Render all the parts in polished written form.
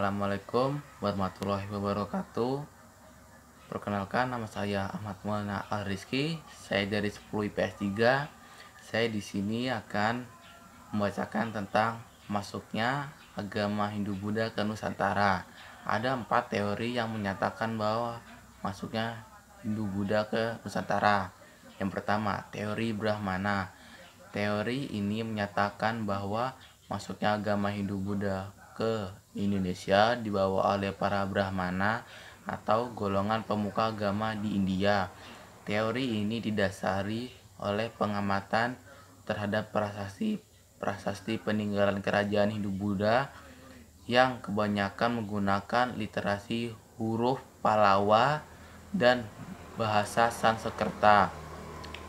Assalamualaikum warahmatullahi wabarakatuh. Perkenalkan, nama saya Ahmad Maulana Al-Rizki. Saya dari 10 IPS 3. Saya di sini akan membacakan tentang masuknya agama Hindu-Buddha ke Nusantara. Ada 4 teori yang menyatakan bahwa masuknya Hindu-Buddha ke Nusantara. Yang pertama, teori Brahmana. Teori ini menyatakan bahwa masuknya agama Hindu-Buddha ke Indonesia dibawa oleh para Brahmana atau golongan pemuka agama di India. Teori ini didasari oleh pengamatan terhadap prasasti peninggalan kerajaan Hindu-Buddha yang kebanyakan menggunakan literasi huruf Pallava dan bahasa Sanskerta.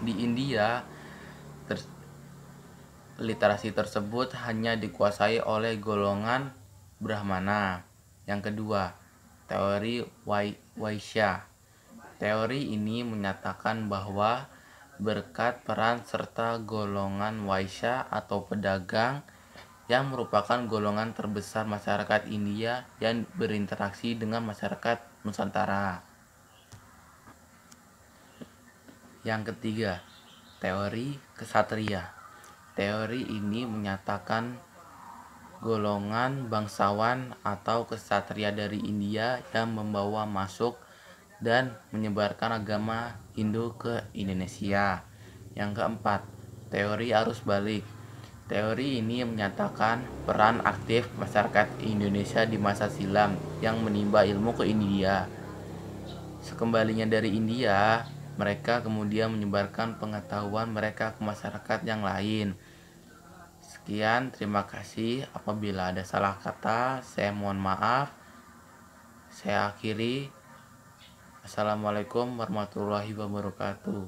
Di India, literasi tersebut hanya dikuasai oleh golongan Brahmana. Yang kedua, teori Vaishya. Teori ini menyatakan bahwa berkat peran serta golongan Vaishya atau pedagang yang merupakan golongan terbesar masyarakat India yang berinteraksi dengan masyarakat Nusantara. Yang ketiga, teori Ksatria. Teori ini menyatakan golongan bangsawan atau ksatria dari India yang membawa masuk dan menyebarkan agama Hindu ke Indonesia. Yang keempat, teori arus balik. Teori ini menyatakan peran aktif masyarakat Indonesia di masa silam yang menimba ilmu ke India. Sekembalinya dari India, mereka kemudian menyebarkan pengetahuan mereka ke masyarakat yang lain. Sekian, terima kasih. Apabila ada salah kata, saya mohon maaf. Saya akhiri. Assalamualaikum warahmatullahi wabarakatuh.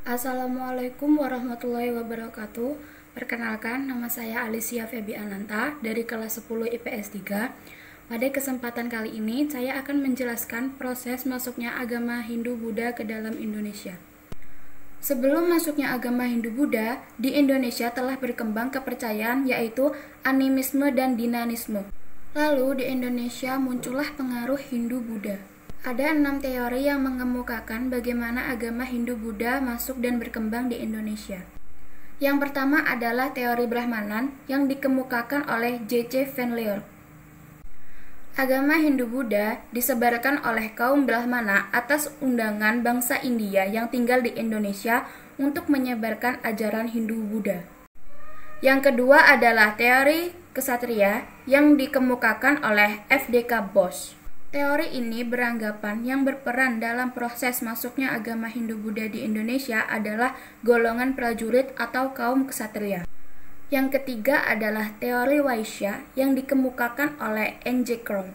Assalamualaikum warahmatullahi wabarakatuh. Perkenalkan, nama saya Alicia Febi Ananta dari kelas 10 IPS 3. Pada kesempatan kali ini, saya akan menjelaskan proses masuknya agama Hindu-Buddha ke dalam Indonesia. Sebelum masuknya agama Hindu-Buddha, di Indonesia telah berkembang kepercayaan yaitu animisme dan dinanisme. Lalu di Indonesia muncullah pengaruh Hindu-Buddha. Ada 6 teori yang mengemukakan bagaimana agama Hindu-Buddha masuk dan berkembang di Indonesia. Yang pertama adalah teori Brahmanan yang dikemukakan oleh J.C. Van Leeuwen. Agama Hindu-Buddha disebarkan oleh kaum Brahmana atas undangan bangsa India yang tinggal di Indonesia untuk menyebarkan ajaran Hindu-Buddha. Yang kedua adalah teori Ksatria yang dikemukakan oleh F.D.K. Bose. Teori ini beranggapan yang berperan dalam proses masuknya agama Hindu-Buddha di Indonesia adalah golongan prajurit atau kaum ksatria. Yang ketiga adalah teori Vaishya yang dikemukakan oleh N.J. Krom.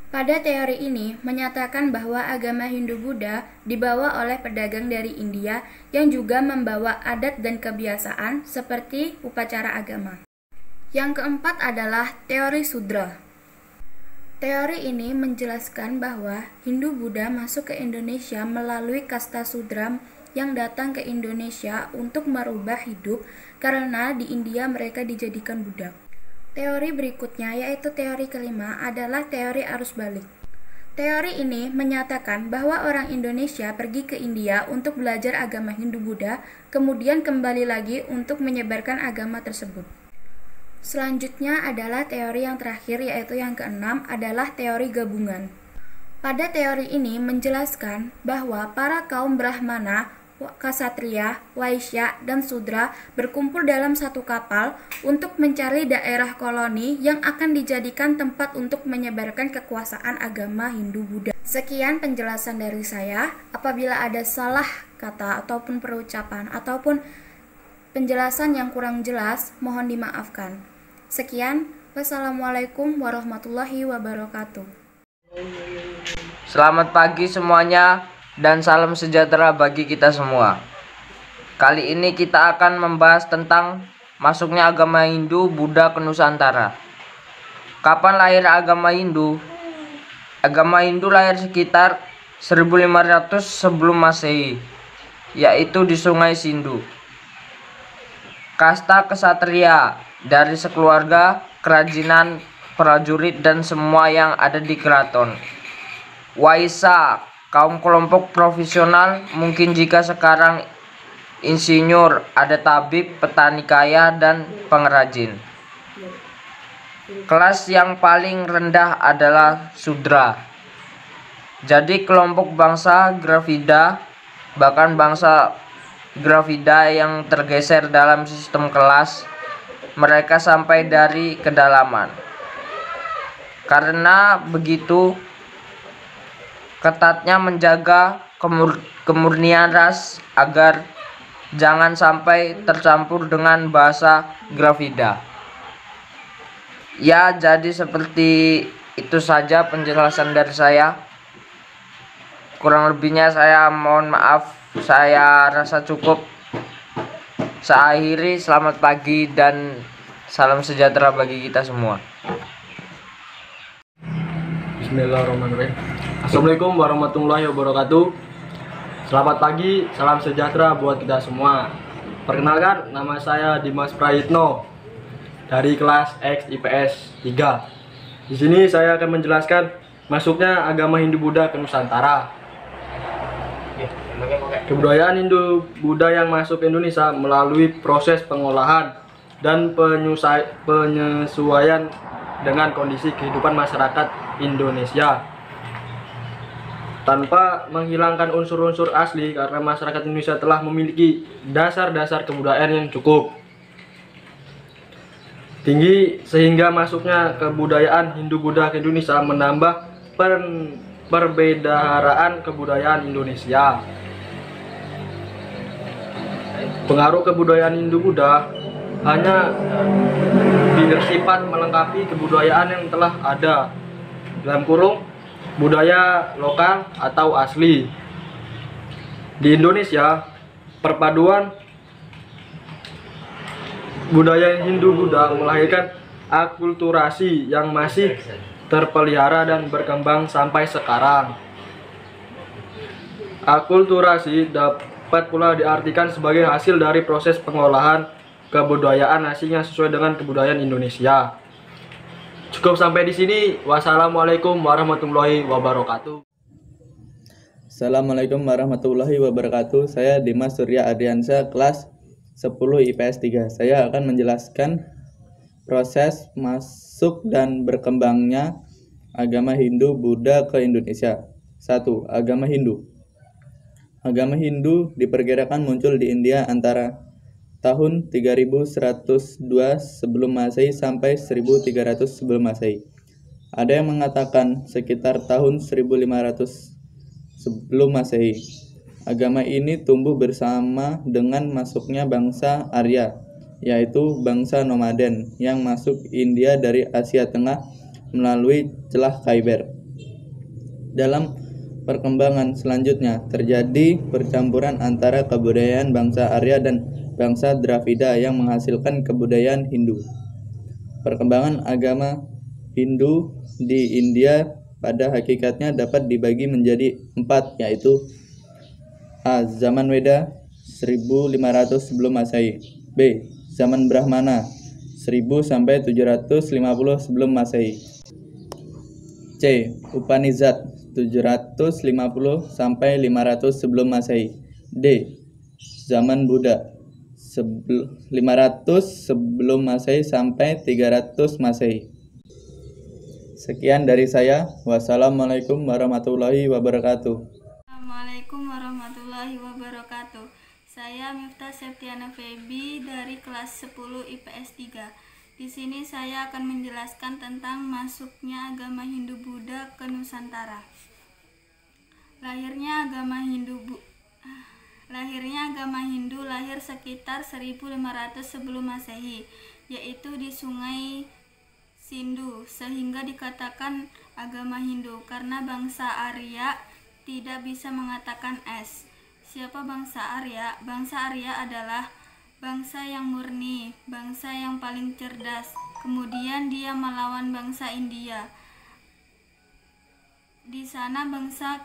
Pada teori ini menyatakan bahwa agama Hindu-Buddha dibawa oleh pedagang dari India yang juga membawa adat dan kebiasaan seperti upacara agama. Yang keempat adalah teori Sudra. Teori ini menjelaskan bahwa Hindu-Buddha masuk ke Indonesia melalui kasta Sudra yang datang ke Indonesia untuk merubah hidup karena di India mereka dijadikan budak. Teori berikutnya yaitu teori kelima adalah teori arus balik. Teori ini menyatakan bahwa orang Indonesia pergi ke India untuk belajar agama Hindu-Buddha, kemudian kembali lagi untuk menyebarkan agama tersebut. Selanjutnya adalah teori yang terakhir yaitu yang keenam adalah teori gabungan. Pada teori ini menjelaskan bahwa para kaum Brahmana, Ksatria, Vaishya, dan Sudra berkumpul dalam satu kapal untuk mencari daerah koloni yang akan dijadikan tempat untuk menyebarkan kekuasaan agama Hindu-Buddha. Sekian penjelasan dari saya. Apabila ada salah kata ataupun perucapan ataupun penjelasan yang kurang jelas, mohon dimaafkan. Sekian, wassalamualaikum warahmatullahi wabarakatuh. Selamat pagi semuanya dan salam sejahtera bagi kita semua. Kali ini kita akan membahas tentang masuknya agama Hindu-Buddha ke Nusantara. Kapan lahir agama Hindu? Agama Hindu lahir sekitar 1500 sebelum Masehi, yaitu di Sungai Sindu. Kasta Ksatria dari sekeluarga kerajinan prajurit dan semua yang ada di keraton. Waisa, kaum kelompok profesional, mungkin jika sekarang insinyur, ada tabib, petani kaya, dan pengrajin. Kelas yang paling rendah adalah Sudra. Jadi kelompok bangsa Gravida, bahkan bangsa Gravida yang tergeser dalam sistem kelas, mereka sampai dari kedalaman. Karena begitu ketatnya menjaga kemurnian ras agar jangan sampai tercampur dengan bahasa Gravida. Ya, jadi seperti itu saja penjelasan dari saya. Kurang lebihnya saya mohon maaf, saya rasa cukup. Saya akhiri, selamat pagi dan salam sejahtera bagi kita semua. Bismillahirrahmanirrahim. Assalamualaikum warahmatullahi wabarakatuh. Selamat pagi, salam sejahtera buat kita semua. Perkenalkan, nama saya Dimas Prayitno dari kelas X IPS 3. Di sini saya akan menjelaskan masuknya agama Hindu-Buddha ke Nusantara. Kebudayaan Hindu-Buddha yang masuk ke Indonesia melalui proses pengolahan dan penyesuaian dengan kondisi kehidupan masyarakat Indonesia tanpa menghilangkan unsur-unsur asli, karena masyarakat Indonesia telah memiliki dasar-dasar kebudayaan yang cukup tinggi, sehingga masuknya kebudayaan Hindu-Buddha ke Indonesia menambah perbedaan kebudayaan Indonesia. Pengaruh kebudayaan Hindu-Buddha hanya bersifat melengkapi kebudayaan yang telah ada, dalam kurung budaya lokal atau asli. Di Indonesia, perpaduan budaya Hindu-Buddha melahirkan akulturasi yang masih terpelihara dan berkembang sampai sekarang. Akulturasi dapat pula diartikan sebagai hasil dari proses pengolahan kebudayaan asing yang sesuai dengan kebudayaan Indonesia. Cukup sampai di sini. Wassalamualaikum warahmatullahi wabarakatuh. Assalamualaikum warahmatullahi wabarakatuh. Saya Dimas Surya Adriansyah, kelas 10 IPS 3. Saya akan menjelaskan proses masuk dan berkembangnya agama Hindu-Buddha ke Indonesia. 1. Agama Hindu. Agama Hindu diperkirakan muncul di India antara tahun 3102 sebelum Masehi sampai 1300 sebelum Masehi. Ada yang mengatakan sekitar tahun 1500 sebelum Masehi. Agama ini tumbuh bersama dengan masuknya bangsa Arya, yaitu bangsa nomaden yang masuk India dari Asia Tengah melalui celah Khyber. Dalam perkembangan selanjutnya terjadi percampuran antara kebudayaan bangsa Arya dan bangsa Dravida yang menghasilkan kebudayaan Hindu. Perkembangan agama Hindu di India pada hakikatnya dapat dibagi menjadi 4, yaitu A. Zaman Weda 1500 sebelum Masehi. B. Zaman Brahmana 1000 sampai 750 sebelum Masehi. C. Upanishad 750 sampai 500 sebelum Masehi. D. Zaman Buddha 500 sebelum Masehi sampai 300 Masehi. Sekian dari saya. Wassalamualaikum warahmatullahi wabarakatuh. Assalamualaikum warahmatullahi wabarakatuh. Saya Miftah Septiana Febi dari kelas 10 IPS 3. Di sini saya akan menjelaskan tentang masuknya agama Hindu-Buddha ke Nusantara. Lahirnya agama Hindu lahir sekitar 1500 sebelum Masehi, yaitu di Sungai Sindhu, sehingga dikatakan agama Hindu karena bangsa Arya tidak bisa mengatakan S. Siapa bangsa Arya? Bangsa Arya adalah bangsa yang murni, bangsa yang paling cerdas. Kemudian dia melawan bangsa India. Di sana bangsa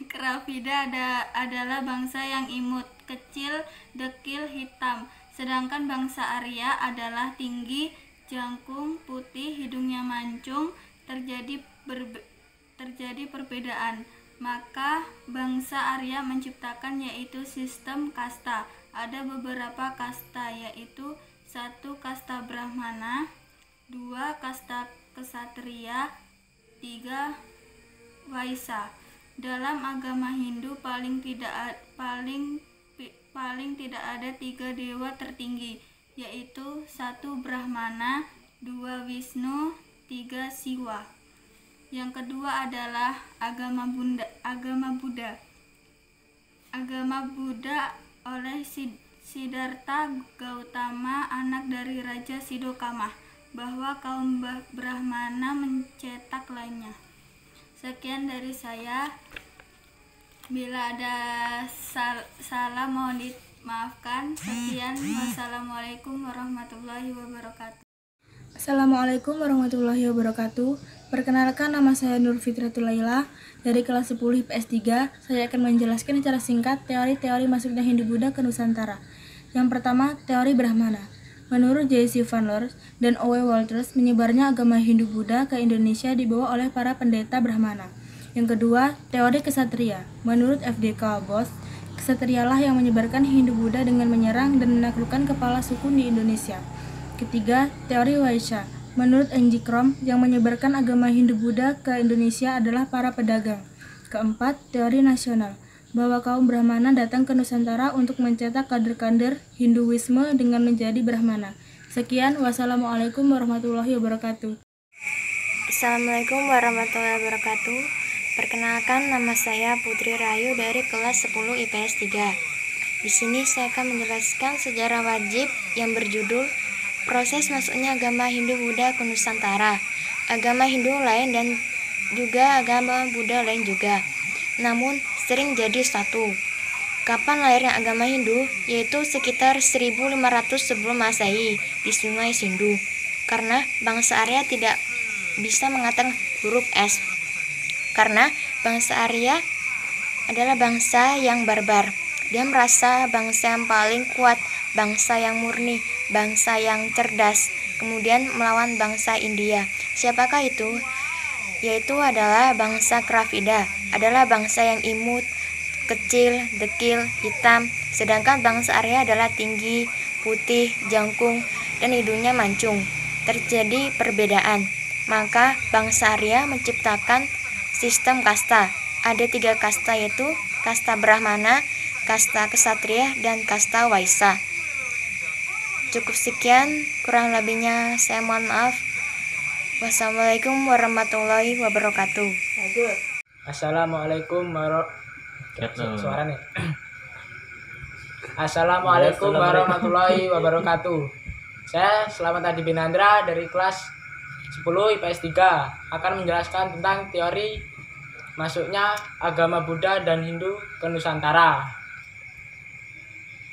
Gravida adalah bangsa yang imut, kecil, dekil, hitam. Sedangkan bangsa Arya adalah tinggi, jangkung, putih, hidungnya mancung, terjadi perbedaan. Maka bangsa Arya menciptakan yaitu sistem kasta. Ada beberapa kasta, yaitu 1. Kasta Brahmana, 2. Kasta Ksatria, 3. Waisya. Dalam agama Hindu paling tidak ada 3 dewa tertinggi, yaitu 1. Brahmana, 2. Wisnu, 3. Siwa. Yang kedua adalah agama Buddha. Agama Buddha oleh Siddhartha Gautama, anak dari Raja Sidokama, bahwa kaum Brahmana mencetak lainnya. Sekian dari saya. Bila ada salah mohon dimaafkan. Sekian, wassalamualaikum warahmatullahi wabarakatuh. Assalamualaikum warahmatullahi wabarakatuh. Perkenalkan, nama saya Nur Fitratul Laila dari kelas 10 IPS 3. Saya akan menjelaskan secara singkat teori-teori masuknya Hindu-Buddha ke Nusantara. Yang pertama, teori Brahmana. Menurut J.C. Van Lors dan O.W. Walters, menyebarnya agama Hindu-Buddha ke Indonesia dibawa oleh para pendeta Brahmana. Yang kedua, teori Ksatria. Menurut F.D.K. Bos, Ksatrialah yang menyebarkan Hindu-Buddha dengan menyerang dan menaklukkan kepala suku di Indonesia. Ketiga, teori Waisya. Menurut N.G. Krom, yang menyebarkan agama Hindu-Buddha ke Indonesia adalah para pedagang. Keempat, teori nasional. Bahwa kaum Brahmana datang ke Nusantara untuk mencetak kader-kader Hinduisme dengan menjadi Brahmana. Sekian, wassalamualaikum warahmatullahi wabarakatuh. Assalamualaikum warahmatullahi wabarakatuh. Perkenalkan, nama saya Putri Rahayu dari kelas 10 IPS 3. Di sini saya akan menjelaskan sejarah wajib yang berjudul Proses Masuknya Agama Hindu-Buddha ke Nusantara. Agama Hindu lain dan juga agama Buddha lain juga, namun sering jadi satu. Kapan lahirnya agama Hindu? Yaitu sekitar 1500 sebelum Masehi di Sungai Sindu. Karena bangsa Arya tidak bisa mengatakan huruf S. Karena bangsa Arya adalah bangsa yang barbar. Dia merasa bangsa yang paling kuat, bangsa yang murni, bangsa yang cerdas, kemudian melawan bangsa India. Siapakah itu? Yaitu adalah bangsa Kravida, adalah bangsa yang imut, kecil, dekil, hitam, sedangkan bangsa Arya adalah tinggi, putih, jangkung, dan hidungnya mancung. Terjadi perbedaan. Maka bangsa Arya menciptakan sistem kasta. Ada 3 kasta, yaitu kasta Brahmana, kasta Ksatria, dan kasta Waisya. Cukup sekian, kurang lebihnya saya mohon maaf. Wassalamualaikum warahmatullahi wabarakatuh. Assalamualaikum Assalamualaikum warahmatullahi wabarakatuh. Saya Slamet Adi Binandra dari kelas 10 IPS 3 akan menjelaskan tentang teori masuknya agama Buddha dan Hindu ke Nusantara.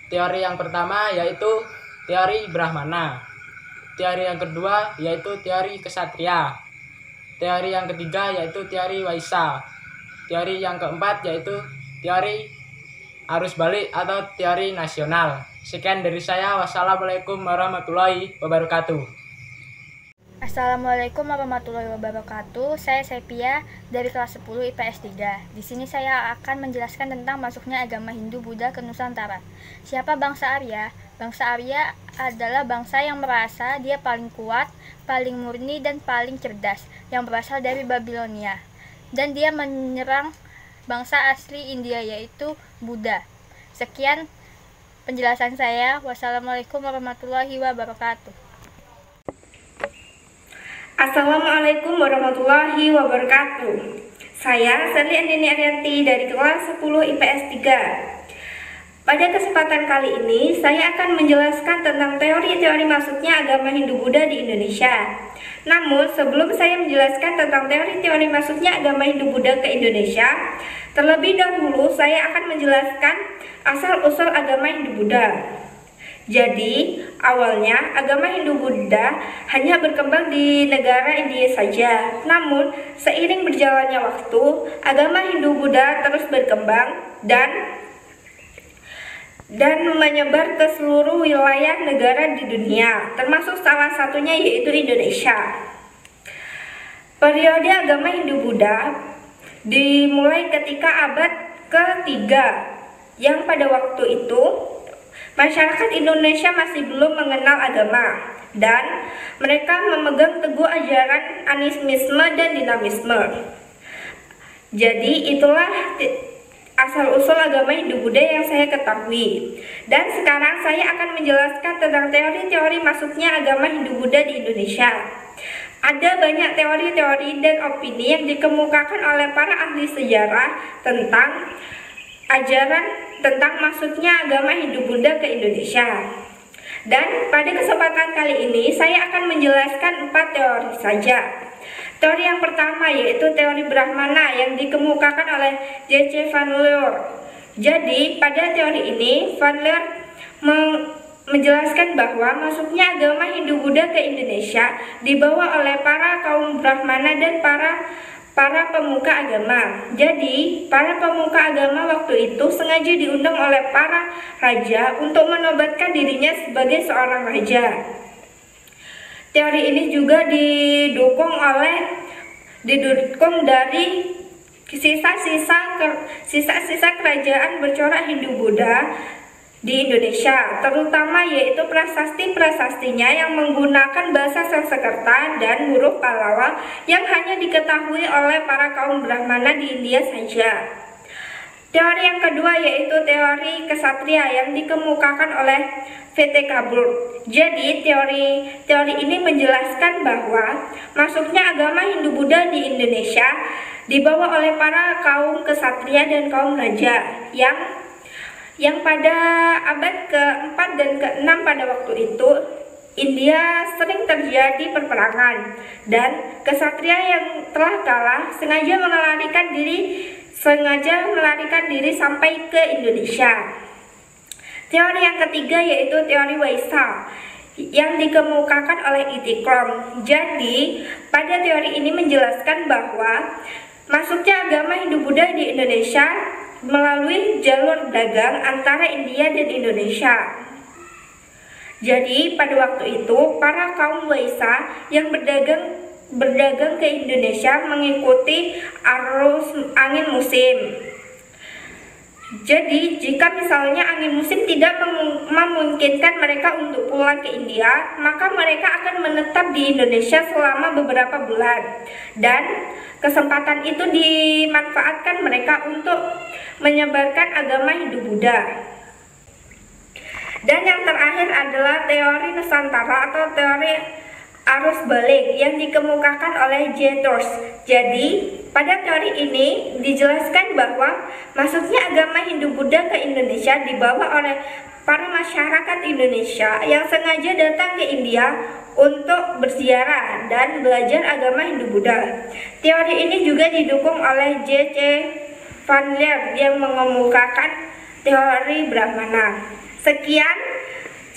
Teori yang pertama yaitu teori Brahmana. Teori yang kedua yaitu teori Ksatria. Teori yang ketiga yaitu teori Waisya. Teori yang keempat yaitu teori arus balik atau teori nasional. Sekian dari saya. Wassalamualaikum warahmatullahi wabarakatuh. Assalamualaikum warahmatullahi wabarakatuh. Saya Sepia dari kelas 10 IPS 3. Di sini saya akan menjelaskan tentang masuknya agama Hindu-Buddha ke Nusantara. Siapa bangsa Arya? Bangsa Arya adalah bangsa yang merasa dia paling kuat, paling murni, dan paling cerdas, yang berasal dari Babilonia. Dan dia menyerang bangsa asli India, yaitu Buddha. Sekian penjelasan saya. Wassalamualaikum warahmatullahi wabarakatuh. Assalamualaikum warahmatullahi wabarakatuh. Saya Sally Andini Arianti dari kelas 10 IPS 3. Pada kesempatan kali ini, saya akan menjelaskan tentang teori-teori masuknya agama Hindu-Buddha di Indonesia. Namun, sebelum saya menjelaskan tentang teori-teori masuknya agama Hindu-Buddha ke Indonesia, terlebih dahulu saya akan menjelaskan asal-usul agama Hindu-Buddha. Jadi, awalnya agama Hindu-Buddha hanya berkembang di negara India saja. Namun, seiring berjalannya waktu, agama Hindu-Buddha terus berkembang dan dan menyebar ke seluruh wilayah negara di dunia, termasuk salah satunya yaitu Indonesia. Periode agama Hindu-Buddha dimulai ketika abad ke-3, yang pada waktu itu masyarakat Indonesia masih belum mengenal agama dan mereka memegang teguh ajaran animisme dan dinamisme. Jadi itulah asal-usul agama Hindu-Buddha yang saya ketahui. Dan sekarang saya akan menjelaskan tentang teori-teori masuknya agama Hindu-Buddha di Indonesia. Ada banyak teori-teori dan opini yang dikemukakan oleh para ahli sejarah tentang ajaran tentang masuknya agama Hindu-Buddha ke Indonesia. Dan pada kesempatan kali ini saya akan menjelaskan 4 teori saja. Teori yang pertama yaitu teori Brahmana yang dikemukakan oleh J.C. Van Leur. Jadi pada teori ini Van Leur menjelaskan bahwa masuknya agama Hindu-Buddha ke Indonesia dibawa oleh para kaum Brahmana dan para pemuka agama. Jadi para pemuka agama waktu itu sengaja diundang oleh para raja untuk menobatkan dirinya sebagai seorang raja. Teori ini juga didukung dari sisa-sisa kerajaan bercorak Hindu-Buddha di Indonesia, terutama yaitu prasasti-prasastinya yang menggunakan bahasa Sanskerta dan huruf Pallawa yang hanya diketahui oleh para kaum Brahmana di India saja. Teori yang kedua yaitu teori kesatria yang dikemukakan oleh V.T. Kabur. Jadi teori ini menjelaskan bahwa masuknya agama Hindu-Buddha di Indonesia dibawa oleh para kaum kesatria dan kaum raja yang pada abad ke-4 dan ke-6 pada waktu itu India sering terjadi perperangan dan kesatria yang telah kalah sengaja melarikan diri sampai ke Indonesia. Teori yang ketiga yaitu teori Waisa yang dikemukakan oleh E.T. Krom. Jadi pada teori ini menjelaskan bahwa masuknya agama Hindu-Buddha di Indonesia melalui jalur dagang antara India dan Indonesia. Jadi pada waktu itu para kaum Waisa yang berdagang ke Indonesia mengikuti arus angin musim. Jadi jika misalnya angin musim tidak memungkinkan mereka untuk pulang ke India, maka mereka akan menetap di Indonesia selama beberapa bulan. Dan kesempatan itu dimanfaatkan mereka untuk menyebarkan agama Hindu-Buddha. Dan yang terakhir adalah teori Nusantara atau teori arus balik yang dikemukakan oleh J. Thors. Jadi pada teori ini dijelaskan bahwa masuknya agama Hindu-Buddha ke Indonesia dibawa oleh para masyarakat Indonesia yang sengaja datang ke India untuk berziarah dan belajar agama Hindu-Buddha. Teori ini juga didukung oleh J.C. Van Leur yang mengemukakan teori Brahmana.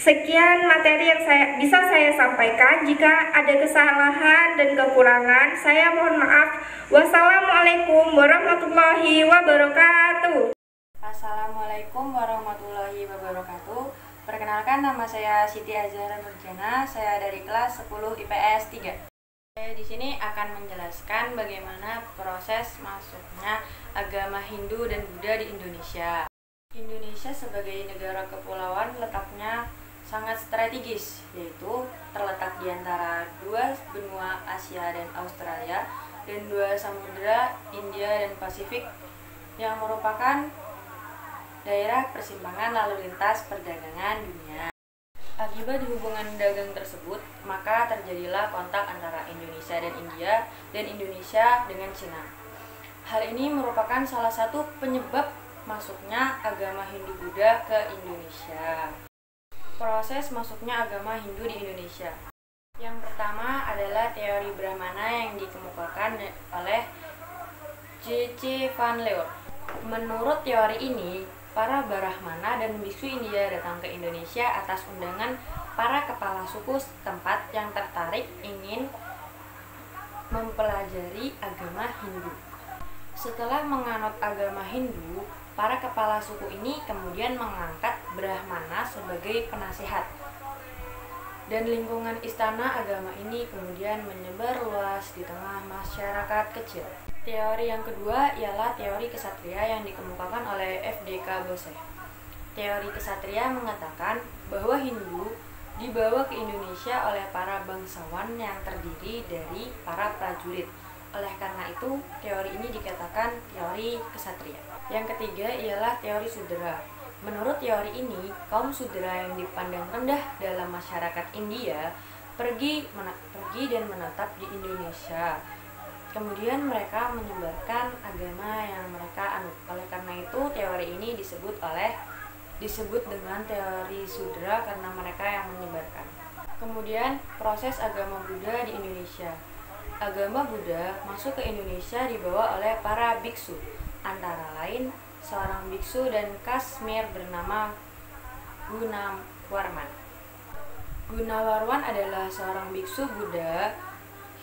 Sekian materi yang bisa saya sampaikan. Jika ada kesalahan dan kekurangan, saya mohon maaf. Wassalamualaikum warahmatullahi wabarakatuh. Assalamualaikum warahmatullahi wabarakatuh. Perkenalkan, nama saya Siti Azhara Nurjana. Saya dari kelas 10 IPS 3. Saya di sini akan menjelaskan bagaimana proses masuknya agama Hindu dan Buddha di Indonesia. Indonesia sebagai negara kepulauan letaknya sangat strategis, yaitu terletak di antara 2 benua Asia dan Australia dan 2 samudera India dan Pasifik yang merupakan daerah persimpangan lalu lintas perdagangan dunia. Akibat hubungan dagang tersebut, maka terjadilah kontak antara Indonesia dan India dan Indonesia dengan Cina. Hal ini merupakan salah satu penyebab masuknya agama Hindu-Buddha ke Indonesia. Proses masuknya agama Hindu di Indonesia. Yang pertama adalah teori Brahmana yang dikemukakan oleh J.C. Van Leur. Menurut teori ini, para Brahmana dan biksu India datang ke Indonesia atas undangan para kepala suku setempat yang tertarik ingin mempelajari agama Hindu. Setelah menganut agama Hindu, para kepala suku ini kemudian mengangkat Brahmana sebagai penasihat. Dan lingkungan istana agama ini kemudian menyebar luas di tengah masyarakat kecil. Teori yang kedua ialah teori kesatria yang dikemukakan oleh F.D.K. Bose. Teori kesatria mengatakan bahwa Hindu dibawa ke Indonesia oleh para bangsawan yang terdiri dari para prajurit. Oleh karena itu, teori ini dikatakan teori kesatria. Yang ketiga ialah teori Sudra. Menurut teori ini, kaum Sudra yang dipandang rendah dalam masyarakat India pergi dan menetap di Indonesia. Kemudian mereka menyebarkan agama yang mereka anut. Oleh karena itu, teori ini disebut dengan teori Sudra karena mereka yang menyebarkan. Kemudian, proses agama Buddha di Indonesia. Agama Buddha masuk ke Indonesia dibawa oleh para biksu, antara lain seorang biksu dan Kashmir bernama Gunawarman. Gunawarman adalah seorang biksu Buddha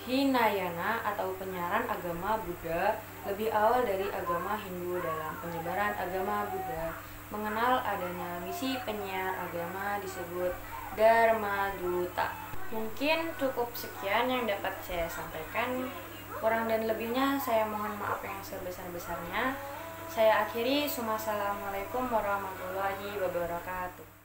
Hinayana atau penyiaran agama Buddha lebih awal dari agama Hindu. Dalam penyebaran agama Buddha mengenal adanya misi penyiar agama disebut Dharma Duta. Mungkin cukup sekian yang dapat saya sampaikan. Kurang dan lebihnya saya mohon maaf yang sebesar-besarnya. Saya akhiri. Wassalamualaikum warahmatullahi wabarakatuh.